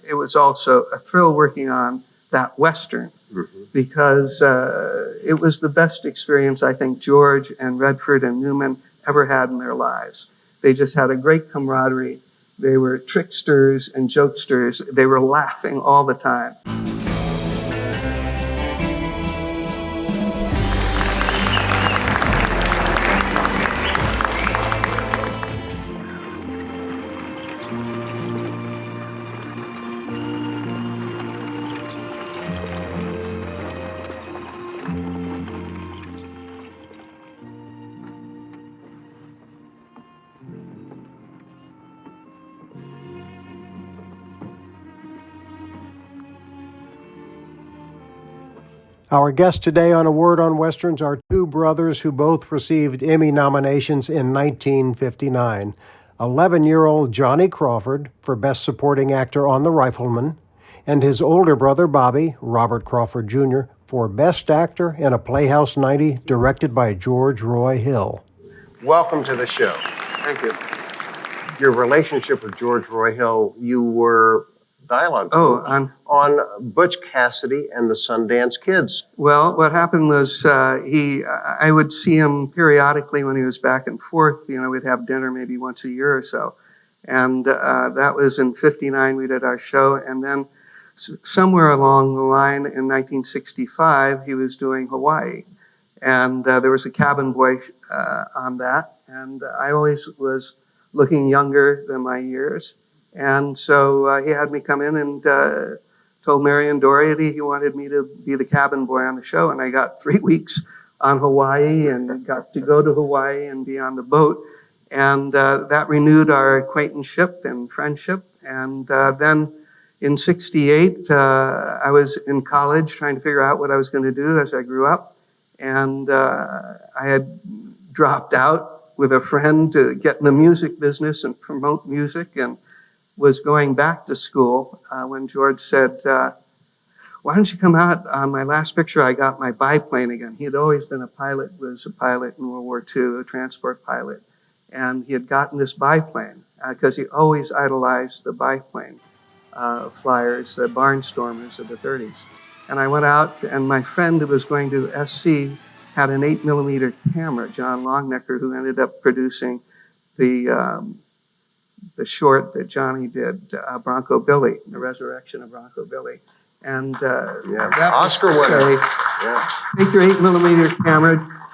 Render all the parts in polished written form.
it was also a thrill working on that Western, because it was the best experience I think George and Redford and Newman ever had in their lives. They just had a great camaraderie. They were tricksters and jokesters. They were laughing all the time. Our guests today on A Word on Westerns are two brothers who both received Emmy nominations in 1959. 11-year-old Johnny Crawford for Best Supporting Actor on The Rifleman, and his older brother Bobby, Robert Crawford Jr., for Best Actor in a Playhouse 90 directed by George Roy Hill. Welcome to the show. Thank you. Your relationship with George Roy Hill, you were dialogue coach on Butch Cassidy and the Sundance Kids. Well, what happened was I would see him periodically when he was back and forth. You know, we'd have dinner maybe once a year or so. And that was in 59, we did our show. And then somewhere along the line in 1965, he was doing Hawaii. And there was a cabin boy on that. And I always was looking younger than my years. And so he had me come in and told Marion Doherty he wanted me to be the cabin boy on the show. And I got 3 weeks on Hawaii and got to go to Hawaii and be on the boat. And that renewed our acquaintanceship and friendship. And then in 68, I was in college trying to figure out what I was going to do as I grew up. And I had dropped out with a friend to get in the music business and promote music, and was going back to school when George said, why don't you come out on my last picture? I got my biplane again. He had always been a pilot, was a pilot in World War II, a transport pilot. And he had gotten this biplane because he always idolized the biplane flyers, the barnstormers of the 30s. And I went out, and my friend who was going to SC had an 8mm camera, John Longnecker, who ended up producing the short that Johnny did, Bronco Billy, The Resurrection of Bronco Billy. And that Oscar winner. Take your 8mm camera,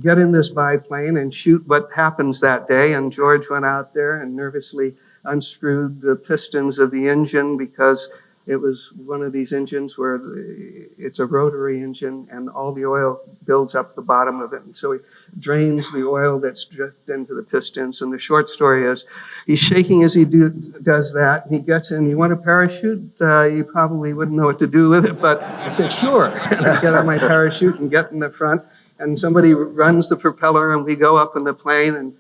get in this biplane and shoot what happens that day. And George went out there and nervously unscrewed the pistons of the engine, because it was one of these engines where it's a rotary engine and all the oil builds up the bottom of it. And so he drains the oil that's dripped into the pistons. And the short story is, he's shaking as he does that. He gets in, you want a parachute? You probably wouldn't know what to do with it, but I said, sure. And I get on my parachute and get in the front, and somebody runs the propeller and we go up in the plane,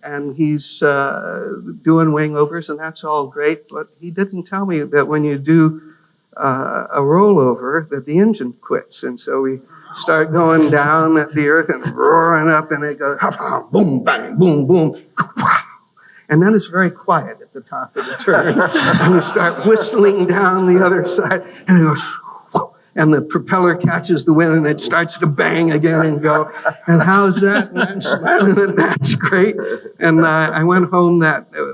and he's doing wing overs, and that's all great. But he didn't tell me that when you do a rollover, that the engine quits. And so we start going down at the earth and roaring up, and they go, boom, bang, boom, boom. And then it's very quiet at the top of the turn. And we start whistling down the other side, and it goes, and the propeller catches the wind, and it starts to bang again and go, and how's that? And I'm smiling, and that's great. And I went home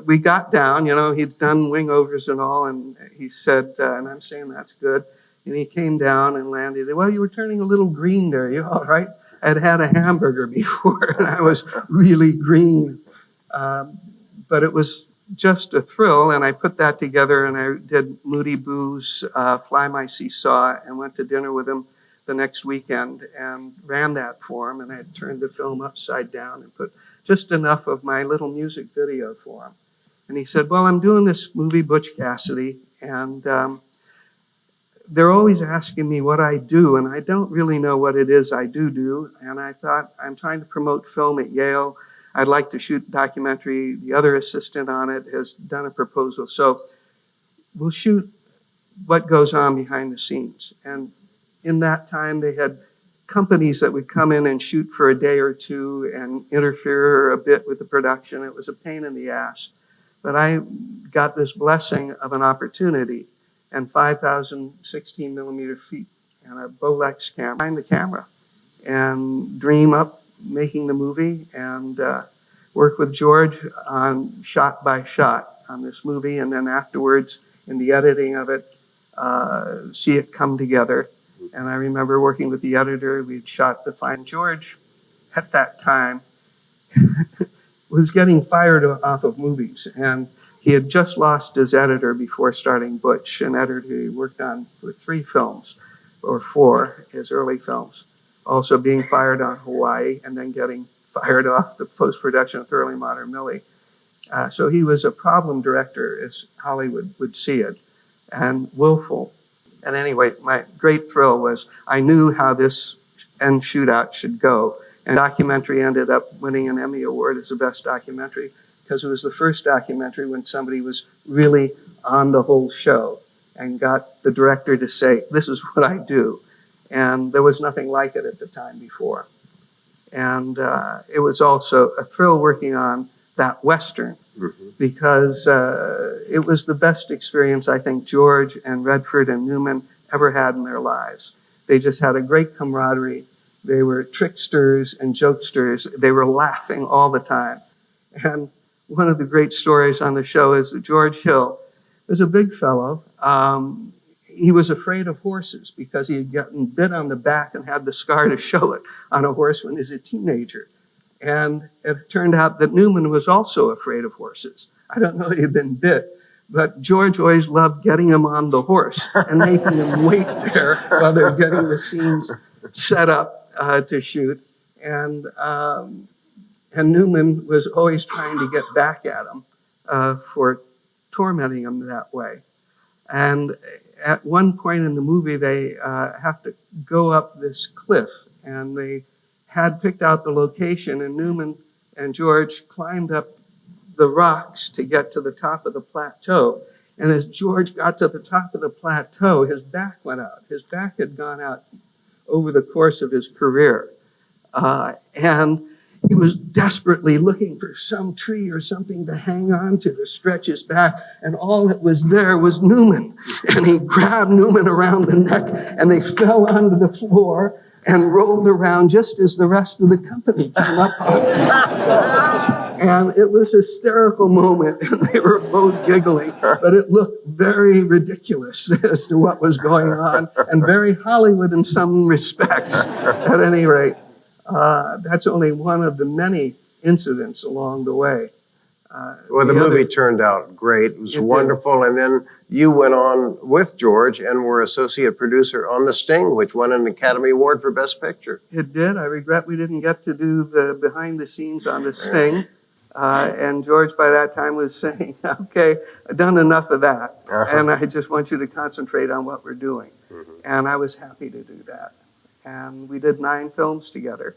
we got down, you know, he'd done wing overs and all, and he said, and I'm saying that's good. And he came down and landed. Well, you were turning a little green there. You all right? I'd had a hamburger before, and I was really green. But it was just a thrill, and I put that together, and I did Moody Boo's Fly My Seesaw, and went to dinner with him the next weekend and ran that for him, and I turned the film upside down and put just enough of my little music video for him. And he said, well, I'm doing this movie, Butch Cassidy, and they're always asking me what I do, and I don't really know what it is I do. And I thought, I'm trying to promote film at Yale. I'd like to shoot a documentary. The other assistant on it has done a proposal. So we'll shoot what goes on behind the scenes. And in that time, they had companies that would come in and shoot for a day or two and interfere a bit with the production. It was a pain in the ass. But I got this blessing of an opportunity. and 5,000 16mm feet and a Bolex camera behind the camera and dream up making the movie and work with George on shot by shot on this movie, and then afterwards in the editing of it, see it come together. And I remember working with the editor. We'd shot the final. George, at that time, was getting fired off of movies, and he had just lost his editor before starting Butch, an editor he worked on for 3 films, or 4, his early films. Also being fired on Hawaii, and then getting fired off the post-production of Thoroughly Modern Millie. So he was a problem director, as Hollywood would see it, and willful. And anyway, my great thrill was I knew how this end shootout should go. And the documentary ended up winning an Emmy Award as the best documentary because it was the first documentary when somebody was really on the whole show and got the director to say, this is what I do. And there was nothing like it at the time before. And it was also a thrill working on that Western because it was the best experience I think George and Redford and Newman ever had in their lives. They just had a great camaraderie. They were tricksters and jokesters. They were laughing all the time. And one of the great stories on the show is that George Hill was a big fellow. He was afraid of horses because he had gotten bit on the back and had the scar to show it on a horse when he was a teenager. And it turned out that Newman was also afraid of horses. I don't know that he'd been bit, but George always loved getting him on the horse and making him wait there while they're getting the scenes set up to shoot. And Newman was always trying to get back at him for tormenting him that way. And at one point in the movie, they have to go up this cliff, and they had picked out the location, and Newman and George climbed up the rocks to get to the top of the plateau. And as George got to the top of the plateau, his back went out. His back had gone out over the course of his career. And he was desperately looking for some tree or something to hang on to stretch his back, and all that was there was Newman. And he grabbed Newman around the neck, and they fell onto the floor and rolled around just as the rest of the company came up on them. And it was a hysterical moment, and they were both giggling, but it looked very ridiculous as to what was going on, and very Hollywood in some respects, at any rate. That's only one of the many incidents along the way. Well, the movie turned out great. It was wonderful. And then you went on with George and were associate producer on The Sting, which won an Academy Award for Best Picture. It did. I regret we didn't get to do the behind the scenes on The Sting. And George, by that time, was saying, okay, I've done enough of that. And I just want you to concentrate on what we're doing. And I was happy to do that. And we did 9 films together.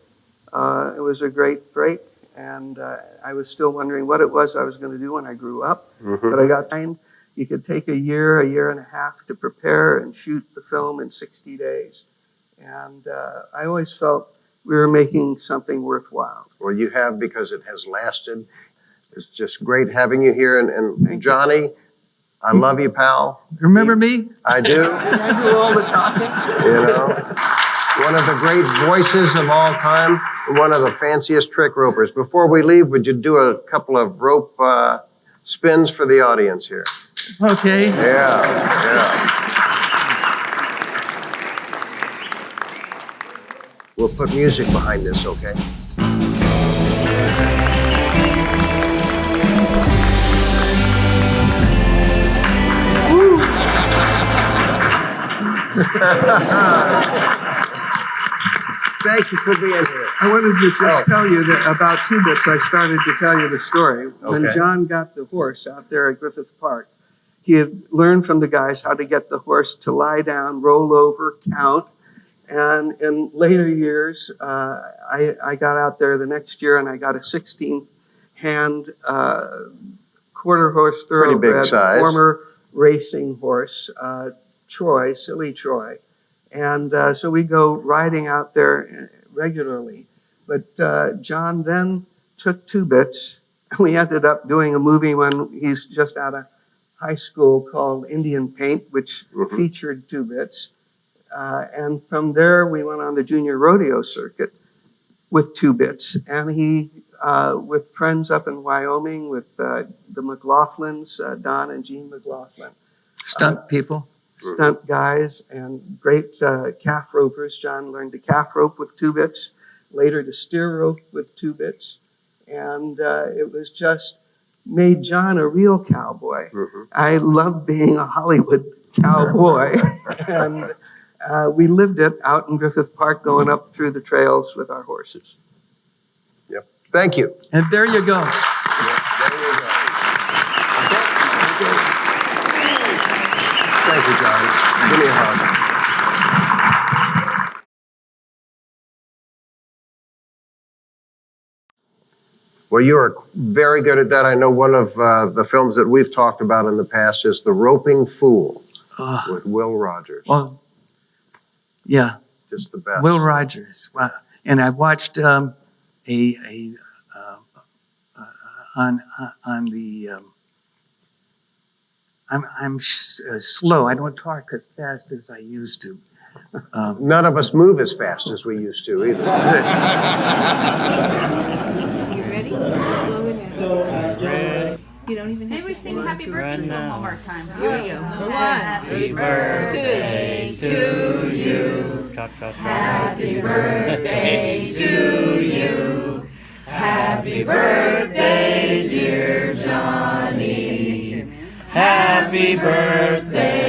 It was a great break. And I was still wondering what it was I was going to do when I grew up. But I got time. You could take a year and a half to prepare and shoot the film in 60 days. And I always felt we were making something worthwhile. Well, you have, because it has lasted. It's just great having you here. And Johnny, I love you, pal. Remember me? I do. I do all the talking. You know, one of the great voices of all time, one of the fanciest trick ropers. Before we leave, would you do a couple of rope spins for the audience here? Okay. Yeah. We'll put music behind this, okay? Thank you for being here. I wanted to just tell you that about 2 bits I started to tell you the story. When John got the horse out there at Griffith Park, he had learned from the guys how to get the horse to lie down, roll over, count. And in later years, I got out there the next year and I got a 16-hand quarter horse thoroughbred, former racing horse, Troy, Silly Troy. And so we go riding out there regularly. But John then took 2 bits, and we ended up doing a movie when he's just out of high school called Indian Paint, which featured Two Bits. And from there, we went on the junior rodeo circuit with Two Bits. And he, with friends up in Wyoming, with the McLaughlins, Don and Jean McLaughlin. Stunt people. Stunt guys and great calf ropers. John learned to calf rope with Two Bits, later to steer rope with Two Bits. And it was just made John a real cowboy. I loved being a Hollywood cowboy. And we lived it out in Griffith Park, going up through the trails with our horses. Yep. Thank you. And there you go. There you go. Thank you, John. Give me a hug. Well, you are very good at that. I know one of the films that we've talked about in the past is The Roping Fool with Will Rogers. Well, yeah. Just the best. Will Rogers. Wow. And I watched on the I'm slow. I don't talk as fast as I used to. None of us move as fast as we used to either. You ready? Slow it down. You don't even have Maybe we sing happy birthday till Hallmark time. Here we go. One. Happy birthday to you. Happy birthday to you. Happy birthday, dear Johnny. Happy birthday